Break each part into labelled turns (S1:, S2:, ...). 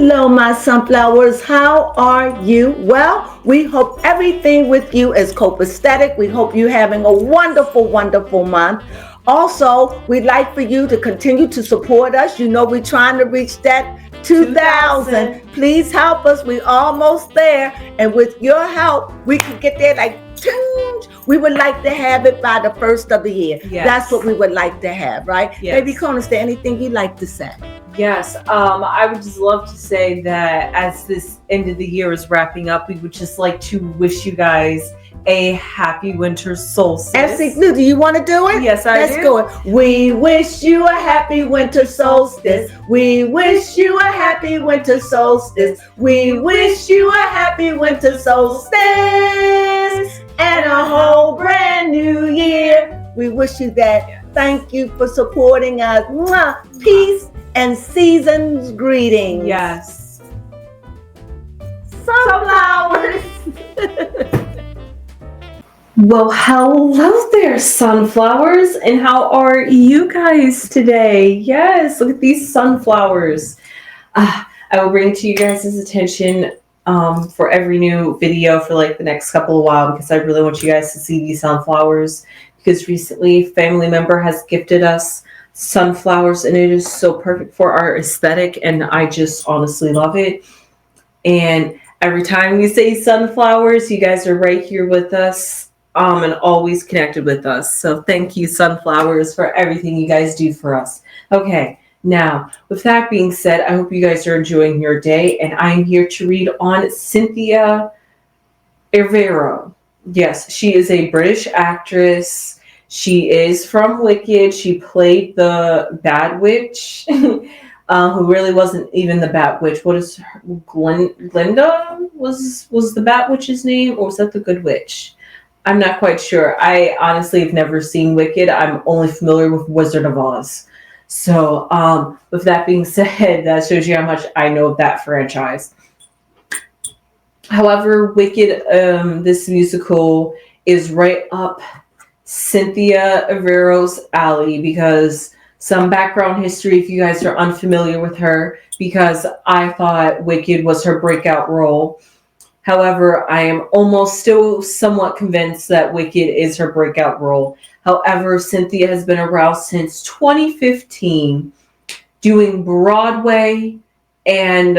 S1: Hello, my sunflowers. How are you? Well, we hope everything with you is copacetic. We hope you're having a wonderful, wonderful month. Also, we'd like for you to continue to support us. You know, we're trying to reach that 2,000. Please help us. We're almost there. And with your help, we can get there like we would like to have it by the first of the year. Yes. That's what we would like to have, right? Yes. Baby Crone, is there anything you'd like to say?
S2: Yes, I would just love to say that as this end of the year is wrapping up, we would just like to wish you guys a happy winter solstice.
S1: Do you want to do it?
S2: Yes, I do.
S1: Let's go. We wish you a happy winter solstice. We wish you a happy winter solstice. We wish you a happy winter solstice and a whole brand new year. We wish you that. Thank you for supporting us. Mwah. Peace and season's greetings.
S2: Yes.
S1: Sunflowers.
S2: Well, hello there, sunflowers, and how are you guys today? Yes, look at these sunflowers. I will bring to you guys' attention for every new video for like the next couple of while, because I really want you guys to see these sunflowers, because recently a family member has gifted us sunflowers and it is so perfect for our aesthetic, and I just honestly love it. And every time we say sunflowers, you guys are right here with us and always connected with us. So thank you, sunflowers, for everything you guys do for us. Okay, now with that being said, I hope you guys are enjoying your day, and I'm here to read on Cynthia Erivo. Yes, she is a British actress. She is from Wicked. She played the bad witch, who really wasn't even the bad witch. What is her? Glinda was the bad witch's name, or was that the good witch? I'm not quite sure. I honestly have never seen Wicked. I'm only familiar with Wizard of Oz. So with that being said, that shows you how much I know of that franchise. However, Wicked, this musical is right up Cynthia Erivo's alley, because some background history if you guys are unfamiliar with her, because I thought Wicked was her breakout role. However, I am almost still somewhat convinced that Wicked is her breakout role. However, Cynthia has been around since 2015 doing Broadway and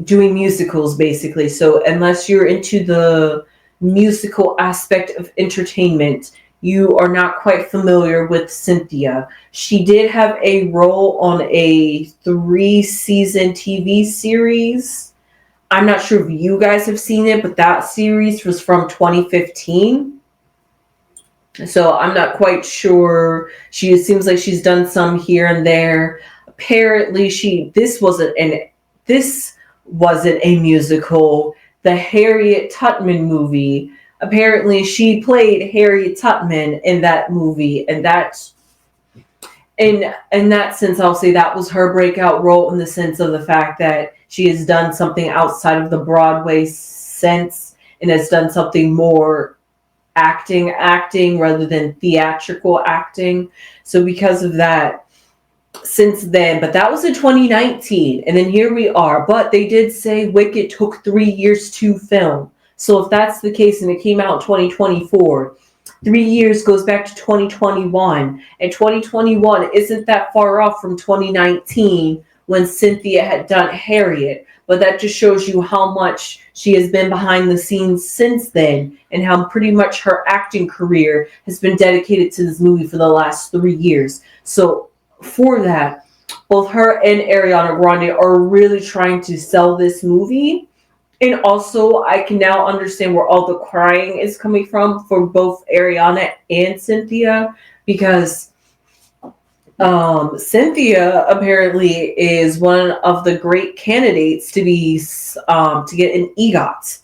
S2: doing musicals basically. So unless you're into the musical aspect of entertainment, you are not quite familiar with Cynthia. She did have a role on a 3-season TV series. I'm not sure if you guys have seen it, but that series was from 2015. So I'm not quite sure. It seems like she's done some here and there. Apparently this wasn't a musical. The Harriet Tubman movie. Apparently she played Harriet Tubman in that movie, and that's in that sense, I'll say that was her breakout role, in the sense of the fact that she has done something outside of the Broadway sense and has done something more acting rather than theatrical acting. So because of that, since then, but that was in 2019, and then here we are. But they did say Wicked took 3 years to film. So if that's the case and it came out in 2024, 3 years goes back to 2021, and 2021 isn't that far off from 2019 when Cynthia had done Harriet. But that just shows you how much she has been behind the scenes since then, and how pretty much her acting career has been dedicated to this movie for the last 3 years. So for that, both her and Ariana Grande are really trying to sell this movie. And also, I can now understand where all the crying is coming from for both Ariana and Cynthia, because Cynthia apparently is one of the great candidates to get an EGOT.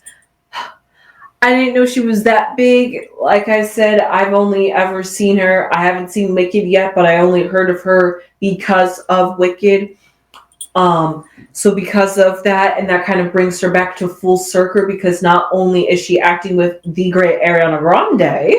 S2: I didn't know she was that big. Like I said, I've only ever seen her. I haven't seen Wicked yet, but I only heard of her because of Wicked. So because of that, and that kind of brings her back to full circle, because not only is she acting with the great Ariana Grande,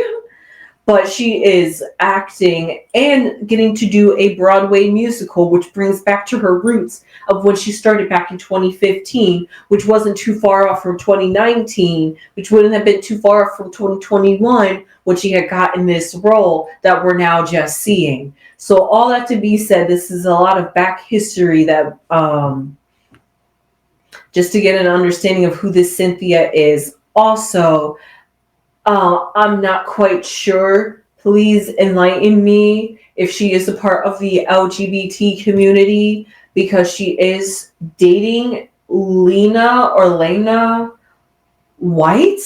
S2: but she is acting and getting to do a Broadway musical, which brings back to her roots of when she started back in 2015, which wasn't too far off from 2019, which wouldn't have been too far off from 2021 when she had gotten this role that we're now just seeing. So all that to be said, this is a lot of back history that just to get an understanding of who this Cynthia is. Also, I'm not quite sure. Please enlighten me if she is a part of the LGBT community, because she is dating Lena White,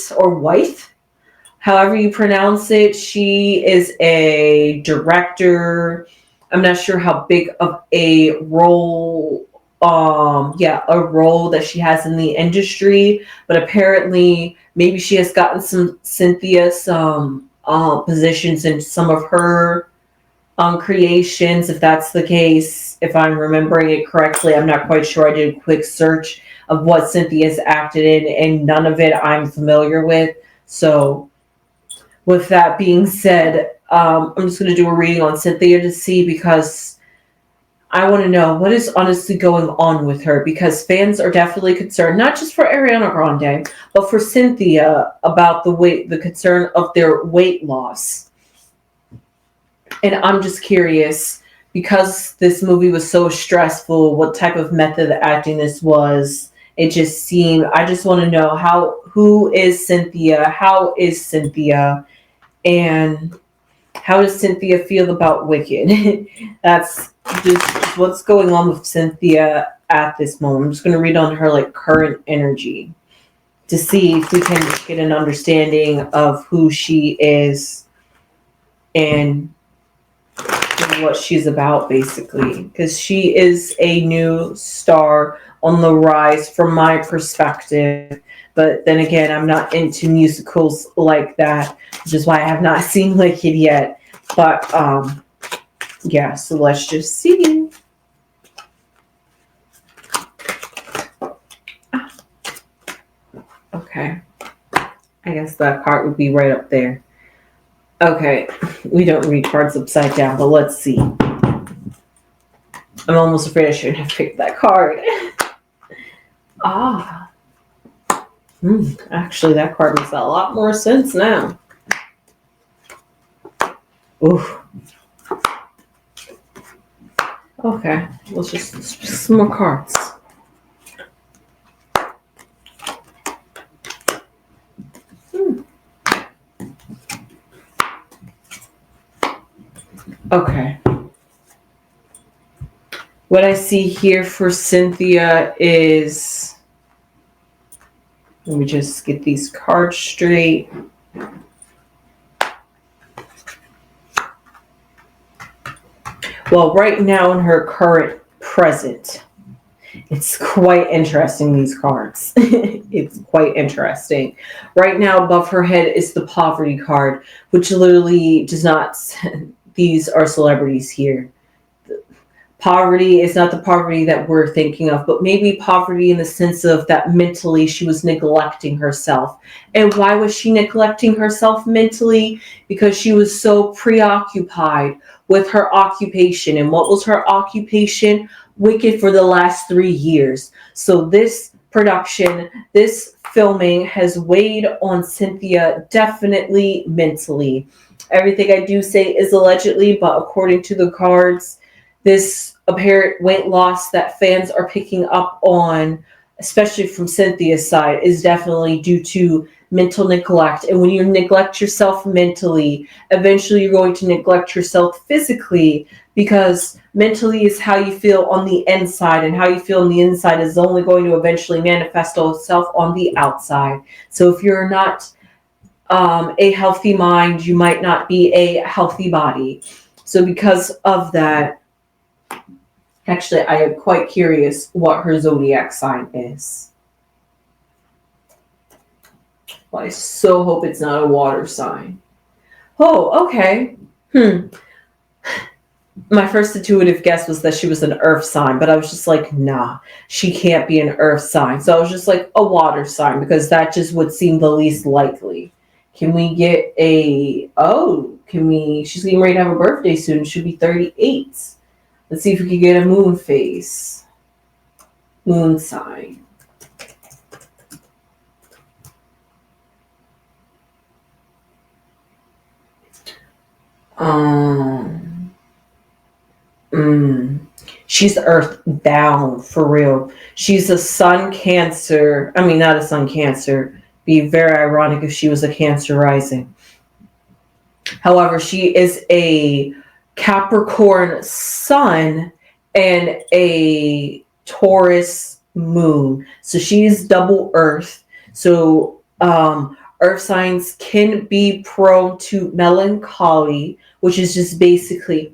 S2: however you pronounce it. She is a director. I'm not sure how big of a role a role that she has in the industry, but apparently maybe she has gotten some positions in some of her creations, if that's the case, if I'm remembering it correctly. I'm not quite sure. I did a quick search of what Cynthia's acted in, and none of it I'm familiar with. So with that being said, I'm just going to do a reading on Cynthia to see, because I want to know what is honestly going on with her, because fans are definitely concerned, not just for Ariana Grande, but for Cynthia, about the concern of their weight loss. And I'm just curious, because this movie was so stressful, what type of method of acting this was. It just seemed, I just want to know who is Cynthia? How is Cynthia? And how does Cynthia feel about Wicked? That's just what's going on with Cynthia at this moment. I'm just going to read on her current energy to see if we can get an understanding of who she is and what she's about, basically, because she is a new star on the rise from my perspective. But then again, I'm not into musicals like that, which is why I have not seen Wicked yet. But yeah, so let's just see. Okay, I guess that card would be right up there. Okay, we don't read cards upside down, but let's see. I'm almost afraid I shouldn't have picked that card. Actually, that card makes a lot more sense now. Ooh. Okay, let's just some more cards. Okay. What I see here for Cynthia is, let me just get these cards straight. Well, right now in her current present, it's quite interesting, these cards. It's quite interesting. Right now above her head is the poverty card, which literally does not, these are celebrities here. Poverty is not the poverty that we're thinking of, but maybe poverty in the sense of that mentally she was neglecting herself. And why was she neglecting herself mentally? Because she was so preoccupied with her occupation. And what was her occupation? Wicked for the last 3 years. So this production, this filming has weighed on Cynthia definitely mentally. Everything I do say is allegedly, but according to the cards, this apparent weight loss that fans are picking up on, especially from Cynthia's side, is definitely due to mental neglect. And when you neglect yourself mentally, eventually you're going to neglect yourself physically, because mentally is how you feel on the inside, and how you feel on the inside is only going to eventually manifest itself on the outside. So if you're not a healthy mind, you might not be a healthy body. So because of that, actually, I am quite curious what her zodiac sign is. Well, I so hope it's not a water sign. Oh, okay. My first intuitive guess was that she was an earth sign, but I was just like, nah, she can't be an earth sign. So I was just like, a water sign, because that just would seem the least likely. Can we get she's getting ready to have a birthday soon. Should be 38. Let's see if we can get a moon phase. Moon sign. She's earthbound for real. She's a sun cancer. I mean, not a sun cancer. Be very ironic if she was a Cancer rising. However, she is a Capricorn sun and a Taurus moon. So she's double earth. So earth signs can be prone to melancholy, which is just basically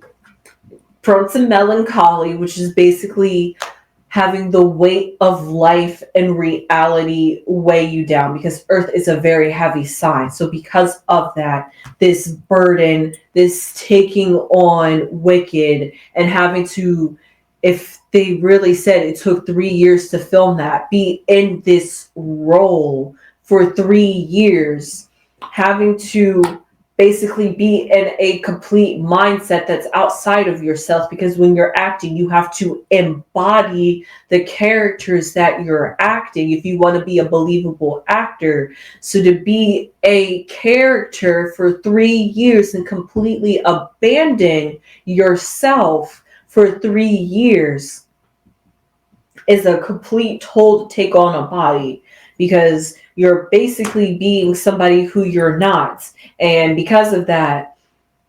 S2: having the weight of life and reality weigh you down, because earth is a very heavy sign. So because of that, this burden, this taking on wicked and having to, if they really said it took 3 years to film that, be in this role for 3 years, having to basically be in a complete mindset that's outside of yourself, because when you're acting, you have to embody the characters that you're acting if you want to be a believable actor. So to be a character for 3 years and completely abandon yourself for 3 years is a complete toll to take on a body, because you're basically being somebody who you're not. And because of that,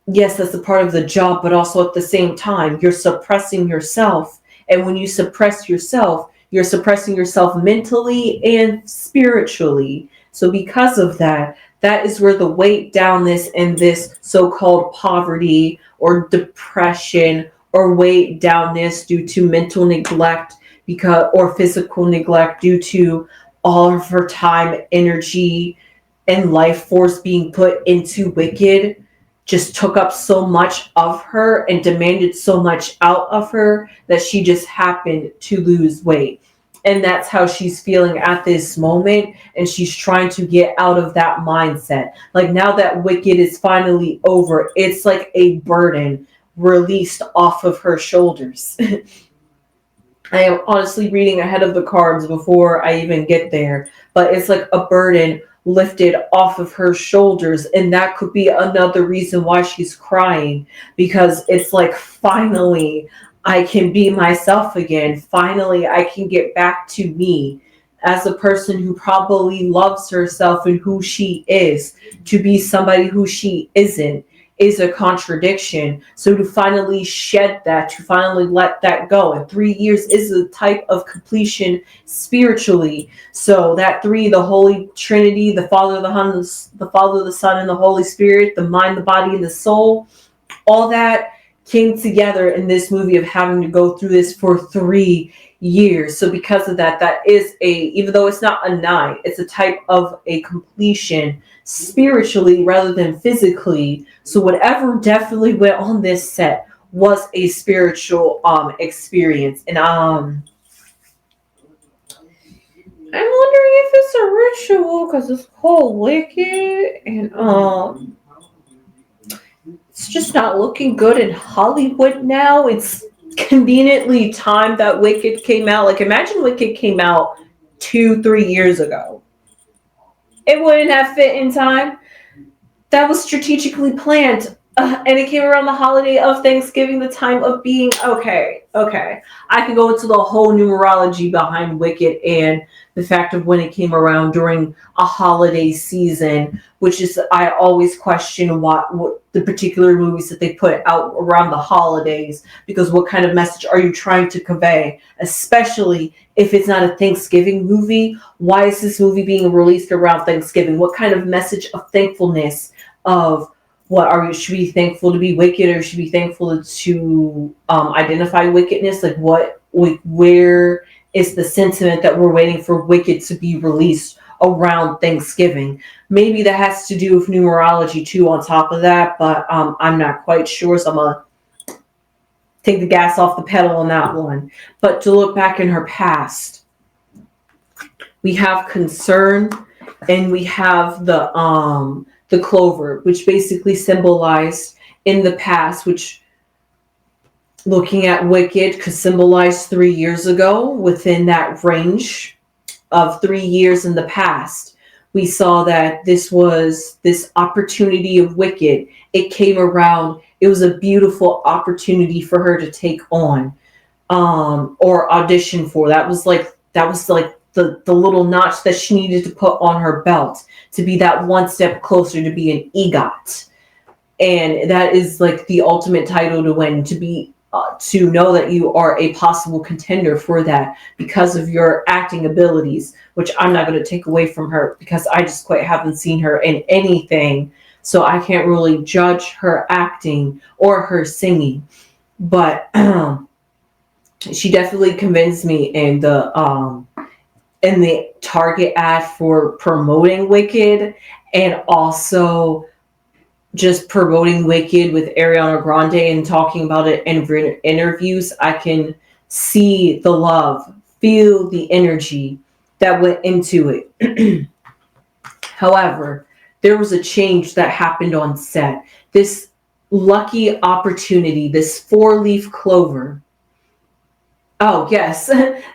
S2: yes, that's a part of the job, but also at the same time, you're suppressing yourself. And when you suppress yourself, you're suppressing yourself mentally and spiritually. So because of that, that is where the weight down this and this so-called poverty or depression or weight down this due to mental neglect or physical neglect due to all of her time, energy, and life force being put into wicked just took up so much of her and demanded so much out of her that she just happened to lose weight. And that's how she's feeling at this moment. And she's trying to get out of that mindset. Like, now that wicked is finally over, it's like a burden released off of her shoulders. I am honestly reading ahead of the cards before I even get there, but it's like a burden lifted off of her shoulders, and that could be another reason why she's crying, because it's like, finally I can be myself again. Finally I can get back to me as a person who probably loves herself and who she is. To be somebody who she isn't is a contradiction. So to finally shed that, to finally let that go, and 3 years is a type of completion spiritually. So that 3, the Holy Trinity, the Father, the Son, and the Holy Spirit, the mind, the body, and the soul, all that came together in this movie of having to go through this for 3 years. So because of that, that is even though it's not a 9, it's a type of a completion spiritually rather than physically. So whatever definitely went on this set was a spiritual experience. And I'm wondering if it's a ritual, because it's called Wicked, and it's just not looking good in Hollywood now. It's conveniently timed that Wicked came out. Like, imagine Wicked came out 2-3 years ago. It wouldn't have fit in time. That was strategically planned. And it came around the holiday of Thanksgiving, the time of being okay. I could go into the whole numerology behind Wicked and the fact of when it came around during a holiday season, which is, I always question what the particular movies that they put out around the holidays, because what kind of message are you trying to convey, especially if it's not a Thanksgiving movie? Why is this movie being released around Thanksgiving? What kind of message of thankfulness, of what are you, should be thankful to be wicked, or should be thankful to identify wickedness? Like, where is the sentiment that we're waiting for Wicked to be released around Thanksgiving? Maybe that has to do with numerology too on top of that, but I'm not quite sure, so I'm gonna take the gas off the pedal on that one. But to look back in her past, we have concern, and we have the the clover, which basically symbolized in the past, which looking at Wicked could symbolize 3 years ago. Within that range of 3 years in the past, we saw that this was this opportunity of Wicked. It came around. It was a beautiful opportunity for her to take on, or audition for. That was like the little notch that she needed to put on her belt to be that one step closer to be an EGOT. And that is like the ultimate title to win, to be to know that you are a possible contender for that because of your acting abilities, which I'm not going to take away from her because I just quite haven't seen her in anything, so I can't really judge her acting or her singing. But she definitely convinced me in the Target ad for promoting Wicked, and also just promoting Wicked with Ariana Grande and talking about it in interviews. I can see the love, feel the energy that went into it. However, there was a change that happened on set. This lucky opportunity, this 4-leaf clover. Oh, yes.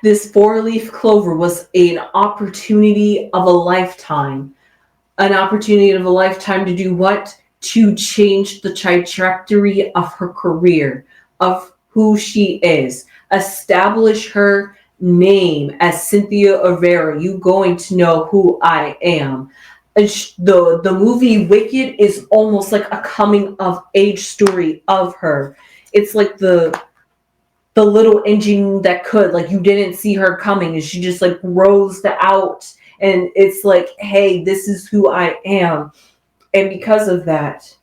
S2: This 4-leaf clover was an opportunity of a lifetime. An opportunity of a lifetime to do what? To change the trajectory of her career, of who she is. Establish her name as Cynthia Rivera. You going to know who I am. The movie Wicked is almost like a coming of age story of her. It's like the little engine that could, like, you didn't see her coming and she just like rose out, and it's like, hey, this is who I am. And because of that,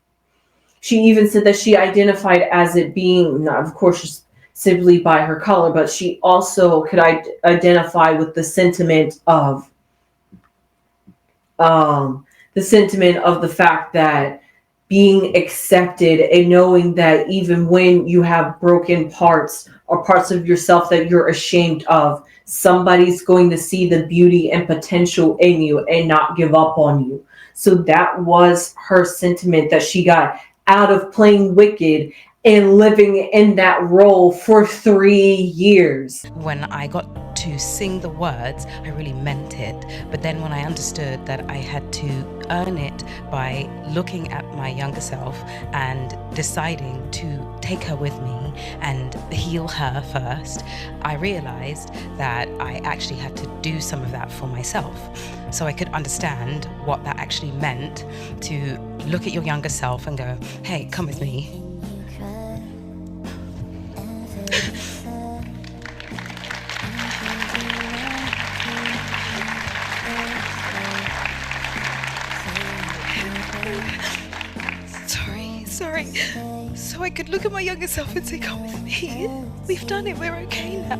S2: she even said that she identified as it being, not of course just simply by her color, but she also could identify with the sentiment of the fact that being accepted and knowing that even when you have broken parts or parts of yourself that you're ashamed of, somebody's going to see the beauty and potential in you and not give up on you. So that was her sentiment that she got out of playing Wicked and living in that role for 3 years.
S3: When I got to sing the words, I really meant it. But then when I understood that I had to earn it by looking at my younger self and deciding to take her with me and heal her first, I realized that I actually had to do some of that for myself. So I could understand what that actually meant, to look at your younger self and go, hey, come with me. Sorry. So I could look at my younger self and say, come with me. We've done it, we're okay now.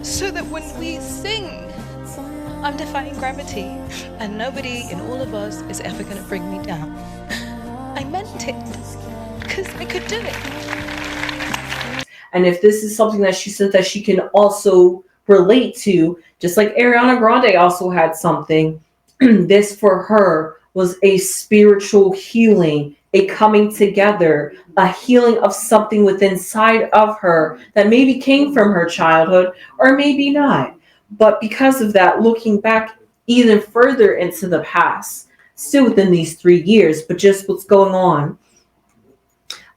S3: So that when we sing, I'm defying gravity, and nobody in all of us is ever going to bring me down. I meant it, because I could do it.
S2: And if this is something that she said that she can also relate to, just like Ariana Grande also had something, this for her was a spiritual healing, a coming together, a healing of something within inside of her that maybe came from her childhood or maybe not. But because of that, looking back even further into the past, still within these 3 years, but just what's going on.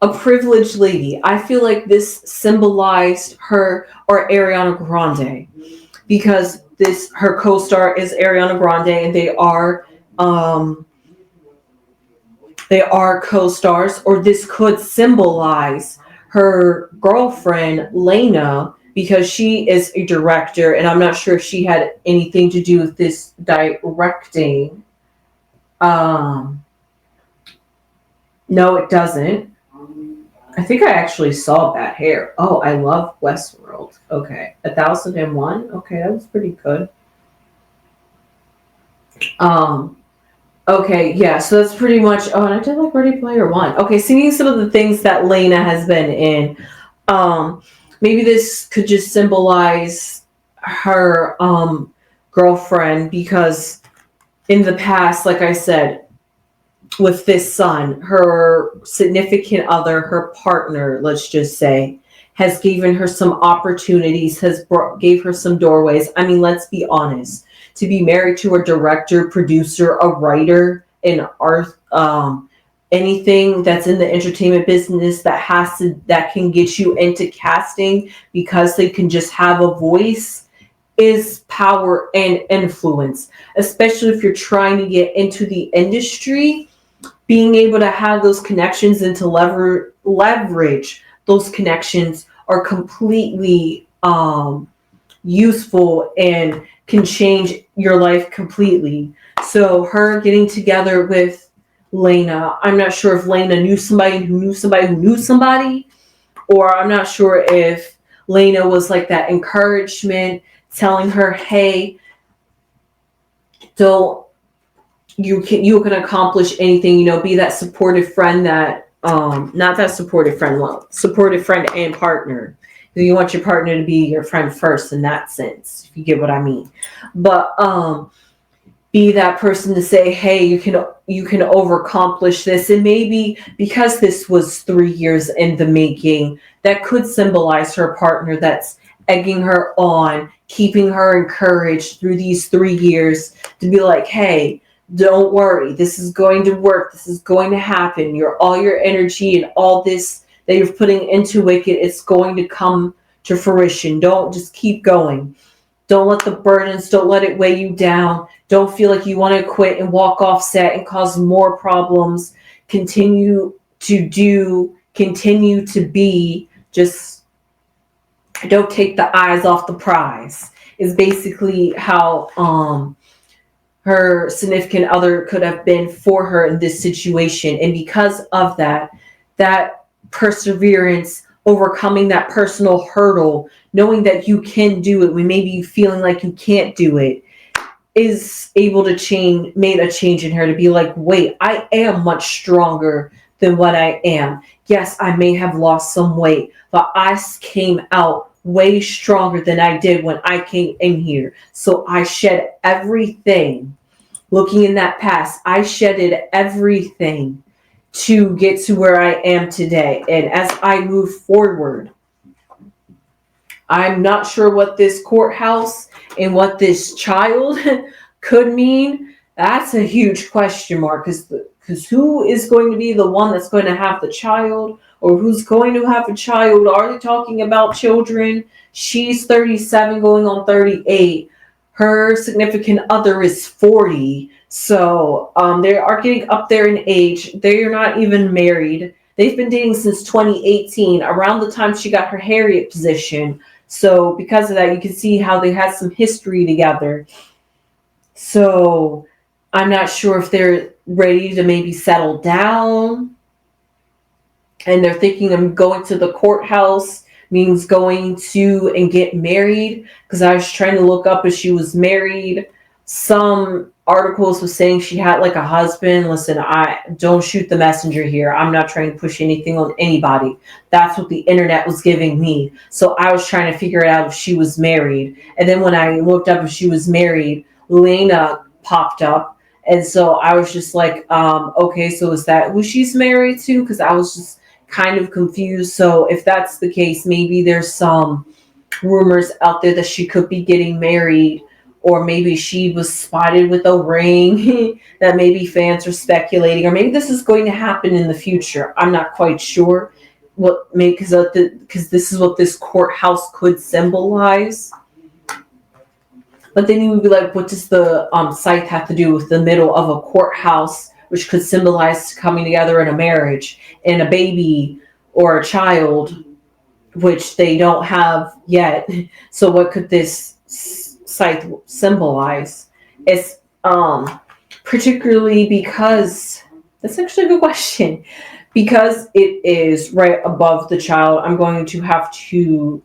S2: A privileged lady. I feel like this symbolized her, or Ariana Grande, because her co-star is Ariana Grande, and they are co-stars, or this could symbolize her girlfriend Lena, because she is a director, and I'm not sure if she had anything to do with this directing. No, it doesn't. I think I actually saw Bad Hair. Oh, I love Westworld. Okay. 1001. Okay, that was pretty good. Okay, yeah, so that's pretty much, and I did like Ready Player One. Okay, singing some of the things that Lena has been in. Maybe this could just symbolize her girlfriend, because in the past, like I said, with this son, her significant other, her partner, let's just say, has given her some opportunities, gave her some doorways. I mean, let's be honest. To be married to a director, producer, a writer, an art, anything that's in the entertainment business that can get you into casting because they can just have a voice is power and influence, especially if you're trying to get into the industry. Being able to have those connections and to leverage those connections are completely useful and can change your life completely. So her getting together with Lena, I'm not sure if Lena knew somebody who knew somebody who knew somebody, or I'm not sure if Lena was like that encouragement, telling her, hey, don't, you can accomplish anything, be that supportive friend that not that supportive friend, well, supportive friend and partner. You want your partner to be your friend first in that sense, if you get what I mean. But be that person to say, hey, you can overaccomplish this. And maybe because this was 3 years in the making, that could symbolize her partner that's egging her on, keeping her encouraged through these 3 years to be like, hey, don't worry, this is going to work, this is going to happen. All your energy and all this that you're putting into it's going to come to fruition. Don't, just keep going. Don't let the burdens, don't let it weigh you down. Don't feel like you want to quit and walk off set and cause more problems. Continue to be, just don't take the eyes off the prize, is basically how her significant other could have been for her in this situation. And because of that perseverance, overcoming that personal hurdle, knowing that you can do it when maybe you feeling like you can't do it, is able to made a change in her to be like, wait, I am much stronger than what I am. Yes, I may have lost some weight, but I came out way stronger than I did when I came in here. So I shed everything. Looking in that past, I shedded everything to get to where I am today. And as I move forward, I'm not sure what this courthouse and what this child could mean. That's a huge question mark, because who is going to be the one that's going to have the child, or who's going to have a child? Are they talking about children? She's 37 going on 38. Her significant other is 40. So they are getting up there in age. They are not even married. They've been dating since 2018, around the time she got her Harriet position. So because of that, you can see how they had some history together. So I'm not sure if they're ready to maybe settle down. And they're thinking of going to the courthouse, means going to and get married. Because I was trying to look up if she was married. Some articles was saying she had like a husband. Listen, I don't shoot the messenger here. I'm not trying to push anything on anybody. That's what the internet was giving me. So I was trying to figure it out if she was married. And then when I looked up if she was married, Lena popped up. And so I was just like, okay, so is that who she's married to? Because I was just kind of confused. So if that's the case, maybe there's some rumors out there that she could be getting married, or maybe she was spotted with a ring that maybe fans are speculating, or maybe this is going to happen in the future. I'm not quite sure because this is what this courthouse could symbolize. But then you would be like, what does the scythe have to do with the middle of a courthouse, which could symbolize coming together in a marriage and a baby or a child, which they don't have yet? So what could this scythe symbolize? It's particularly because that's actually a good question. Because it is right above the child, I'm going to have to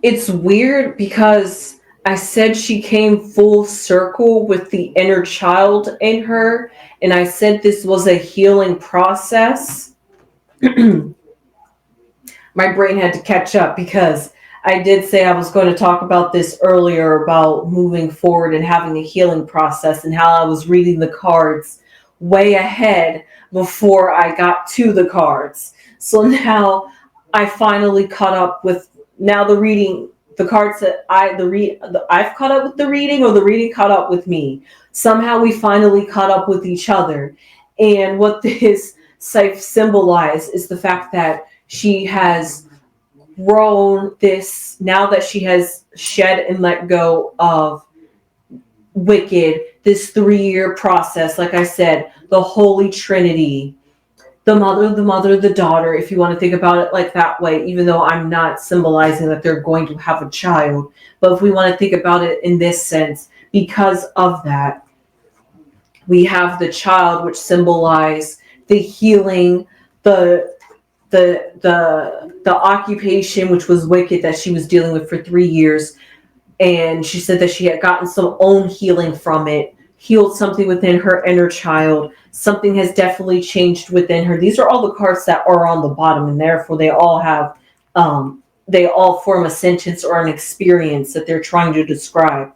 S2: it's weird because I said she came full circle with the inner child in her, and I said this was a healing process. my brain had to catch up because I did say I was going to talk about this earlier about moving forward and having a healing process and how I was reading the cards way ahead before I got to the cards. So now I finally caught up with now the reading, the cards that I've caught up with the reading, or the reading caught up with me. Somehow we finally caught up with each other. And what this symbolized is the fact that she has grown this, now that she has shed and let go of Wicked, this 3-year process. Like I said, the Holy Trinity, the mother, the daughter, if you want to think about it like that way, even though I'm not symbolizing that they're going to have a child. But if we want to think about it in this sense, because of that, we have the child, which symbolize the healing, the occupation, which was Wicked, that she was dealing with for 3 years. And she said that she had gotten some own healing from it, healed something within her inner child. Something has definitely changed within her. These are all the cards that are on the bottom, and therefore they all have, they all form a sentence or an experience that they're trying to describe.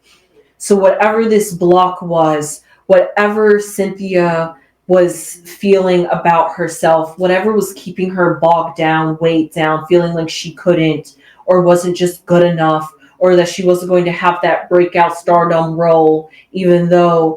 S2: So whatever this block was, whatever Cynthia was feeling about herself, whatever was keeping her bogged down, weighed down, feeling like she couldn't or wasn't just good enough, or that she wasn't going to have that breakout stardom role, even though,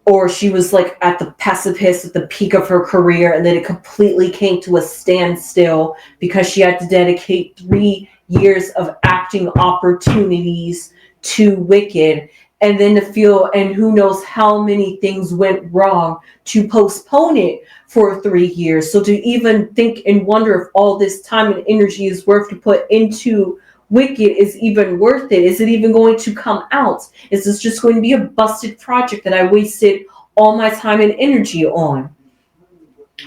S2: or she was like at the precipice, at the peak of her career, and then it completely came to a standstill because she had to dedicate 3 years of acting opportunities to Wicked. And then to feel, and who knows how many things went wrong to postpone it for 3 years. So to even think and wonder if all this time and energy is worth to put into Wicked is even worth it. Is it even going to come out? Is this just going to be a busted project that I wasted all my time and energy on?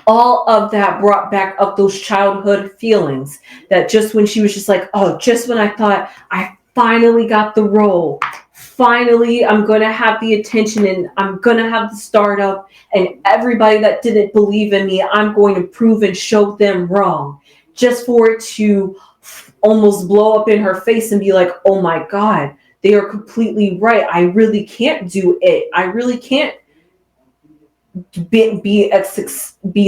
S2: All of that brought back up those childhood feelings that just when she was just like, oh, just when I thought I finally got the role, finally I'm going to have the attention and I'm going to have the startup, and everybody that didn't believe in me, I'm going to prove and show them wrong, just for it to almost blow up in her face and be like, oh my God, they are completely right. I really can't do it. I really can't be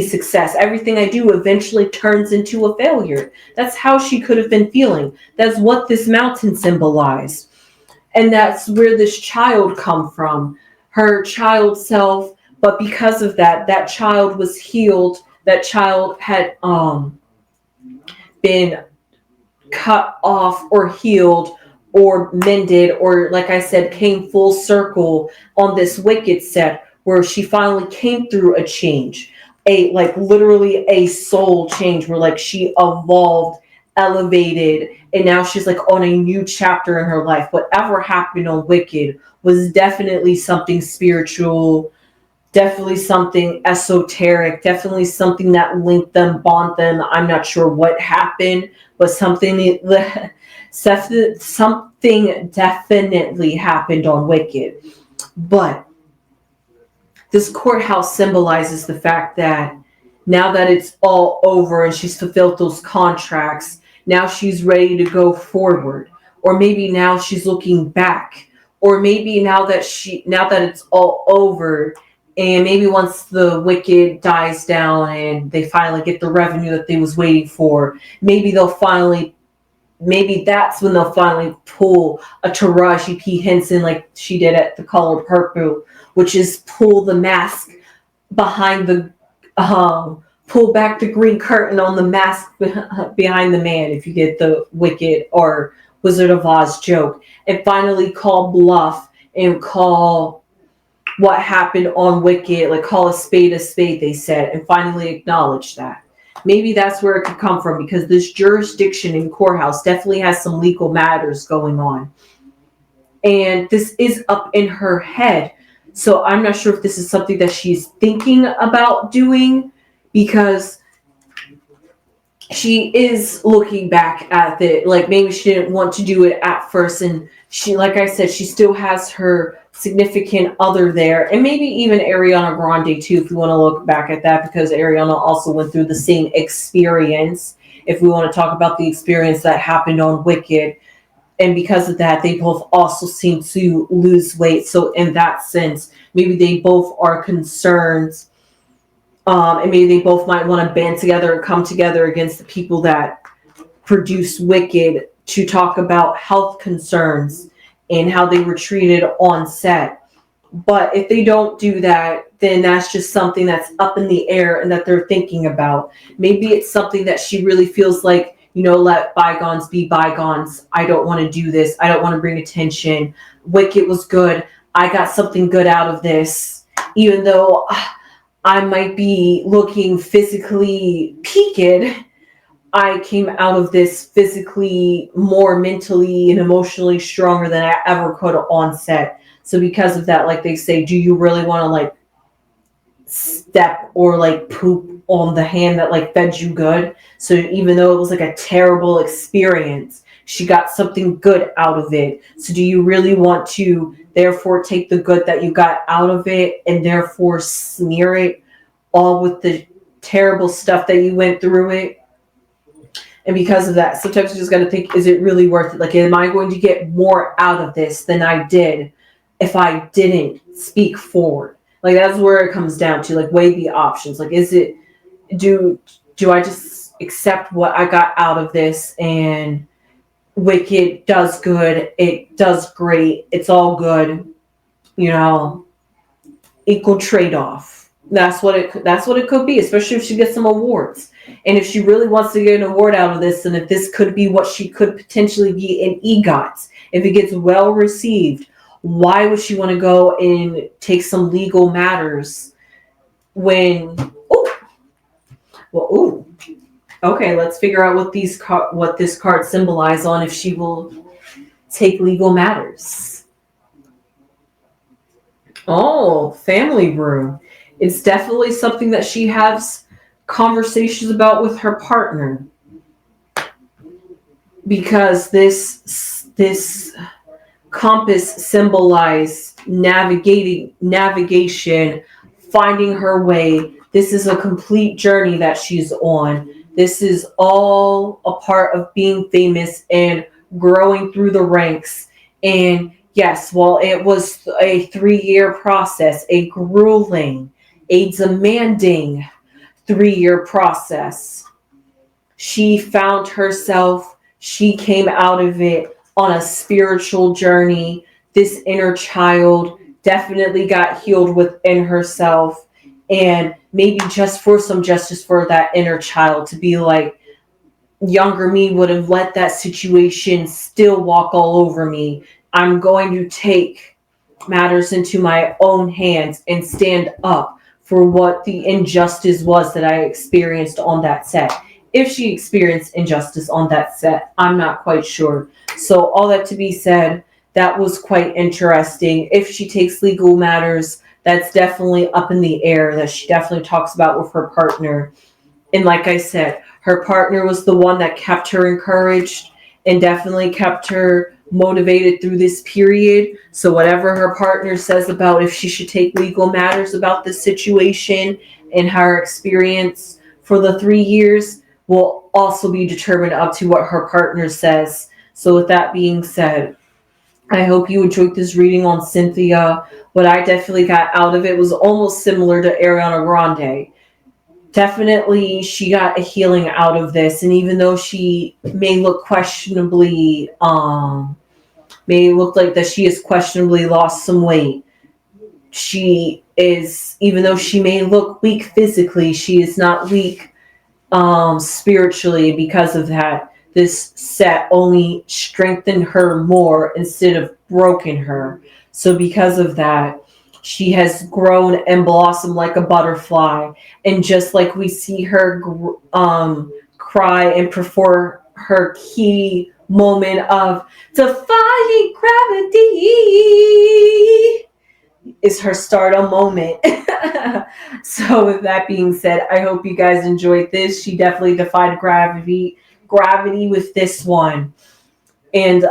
S2: success. Everything I do eventually turns into a failure. That's how she could have been feeling. That's what this mountain symbolized. And that's where this child come from, her child self. But because of that, that child was healed. That child had been cut off or healed or mended, or like I said, came full circle on this Wicked set, where she finally came through a change, like literally a soul change, where like she evolved, elevated, and now she's like on a new chapter in her life. Whatever happened on Wicked was definitely something spiritual, definitely something esoteric, definitely something that linked them, bond them. I'm not sure what happened, but something definitely happened on Wicked. But this courthouse symbolizes the fact that now that it's all over and she's fulfilled those contracts, now she's ready to go forward. Or maybe now she's looking back. Or maybe now that it's all over, and maybe once the Wicked dies down and they finally get the revenue that they was waiting for, maybe that's when they'll finally pull a Taraji P. Henson like she did at The Color Purple, which is pull the mask behind the, pull back the green curtain on the mask behind the man, if you get the Wicked or Wizard of Oz joke, and finally call bluff and call what happened on Wicked, like call a spade, they said, and finally acknowledge that. Maybe that's where it could come from, because this jurisdiction in courthouse definitely has some legal matters going on. And this is up in her head. So I'm not sure if this is something that she's thinking about doing, because she is looking back at it. Like maybe she didn't want to do it at first. And she, like I said, she still has her significant other there, and maybe even Ariana Grande too, if you want to look back at that, because Ariana also went through the same experience, if we want to talk about the experience that happened on Wicked. And because of that, they both also seem to lose weight. So in that sense, maybe they both are concerned, and maybe they both might want to band together and come together against the people that produced Wicked to talk about health concerns and how they were treated on set. But if they don't do that, then that's just something that's up in the air and that they're thinking about. Maybe it's something that she really feels like, let bygones be bygones. I don't want to do this. I don't want to bring attention. Wicked was good. I got something good out of this. Even though I might be looking physically peaked, I came out of this physically more mentally and emotionally stronger than I ever could on set. So because of that, like they say, do you really want to like step or like poop on the hand that like fed you good? So even though it was like a terrible experience, she got something good out of it. So do you really want to therefore take the good that you got out of it and therefore smear it all with the terrible stuff that you went through it? And because of that, sometimes you just got to think, is it really worth it? Like, am I going to get more out of this than I did if I didn't speak forward? Like, that's where it comes down to, like, weigh the options. Like, do I just accept what I got out of this, and Wicked does good, it does great, it's all good, equal trade-off. That's what it could be, especially if she gets some awards. And if she really wants to get an award out of this, and if this could be what she could potentially be in EGOT, if it gets well received, why would she want to go and take some legal matters when, okay, let's figure out what this card symbolizes on if she will take legal matters. Oh, family brew. It's definitely something that she has conversations about with her partner, because this compass symbolizes navigation, finding her way. This is a complete journey that she's on. This is all a part of being famous and growing through the ranks. And yes, while it was a 3-year process, a grueling, a demanding 3-year process, she found herself, she came out of it on a spiritual journey. This inner child definitely got healed within herself, and maybe just for some justice for that inner child, to be like, younger me would have let that situation still walk all over me. I'm going to take matters into my own hands and stand up for what the injustice was that I experienced on that set. If she experienced injustice on that set, I'm not quite sure. So all that to be said, that was quite interesting. If she takes legal matters, that's definitely up in the air, that she definitely talks about with her partner. And like I said, her partner was the one that kept her encouraged and definitely kept her motivated through this period. So whatever her partner says about if she should take legal matters about this situation and her experience for the 3 years will also be determined up to what her partner says. So with that being said, I hope you enjoyed this reading on Cynthia. What I definitely got out of it was almost similar to Ariana Grande. Definitely, she got a healing out of this. And even though she may look questionably, may look like that she has questionably lost some weight, she is, even though she may look weak physically, she is not weak spiritually. Because of that, this set only strengthened her more instead of broken her. So because of that, she has grown and blossomed like a butterfly. And just like we see her cry and perform her key moment of defying gravity is her stardom moment. So with that being said, I hope you guys enjoyed this. She definitely defied gravity with this one. And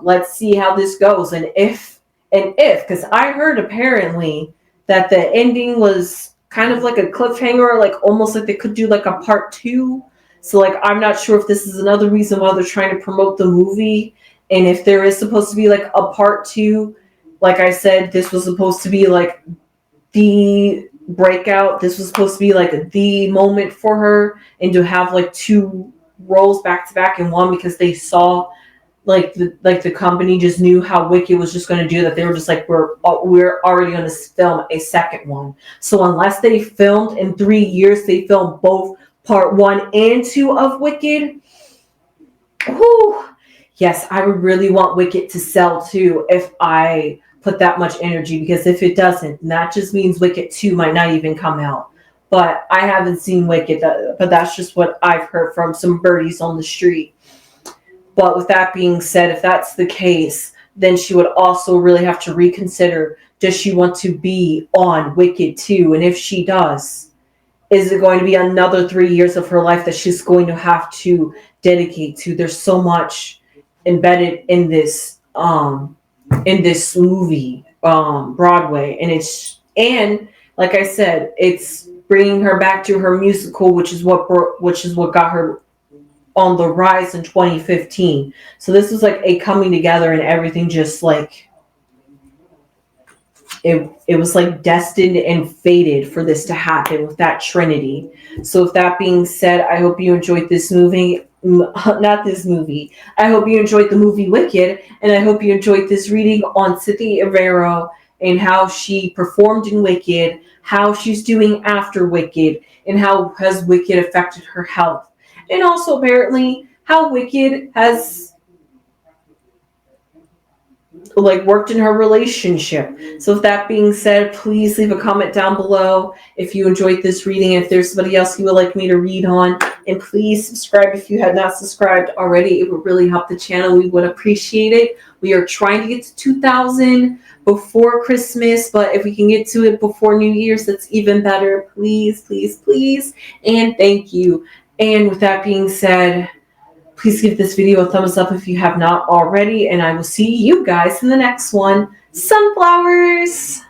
S2: let's see how this goes. And if, because I heard apparently that the ending was kind of like a cliffhanger, like almost like they could do like a part 2. So like I'm not sure if this is another reason why they're trying to promote the movie, and if there is supposed to be like a part 2. Like I said, this was supposed to be like the breakout. This was supposed to be like the moment for her, and to have like 2 roles back to back in one, because they saw like the company just knew how Wicked was just going to do that. They were just like, we're already going to film a second one. So unless they filmed in 3 years, they filmed both part 1 and 2 of Wicked. Whew. Yes, I would really want Wicked to sell too if I put that much energy, because if it doesn't, that just means Wicked 2 might not even come out. But I haven't seen Wicked, but that's just what I've heard from some birdies on the street. But with that being said, if that's the case, then she would also really have to reconsider, does she want to be on Wicked 2? And if she does, is it going to be another 3 years of her life that she's going to have to dedicate to? There's so much embedded in this movie, Broadway, and like I said, it's bringing her back to her musical, which is what got her on the rise in 2015. So this was like a coming together, and everything just like it was like destined and fated for this to happen with that trinity. So with that being said, I hope you enjoyed this movie. Not this movie. I hope you enjoyed the movie Wicked, and I hope you enjoyed this reading on Cynthia Erivo and how she performed in Wicked, how she's doing after Wicked, and how has Wicked affected her health. And also apparently how Wicked has like worked in her relationship. So with that being said, please leave a comment down below if you enjoyed this reading, if there's somebody else you would like me to read on, and please subscribe if you had not subscribed already. It would really help the channel. We would appreciate it. We are trying to get to 2,000 before Christmas, but if we can get to it before New Year's, that's even better. Please, please, please, and thank you. And with that being said, please give this video a thumbs up if you have not already, and I will see you guys in the next one. Sunflowers!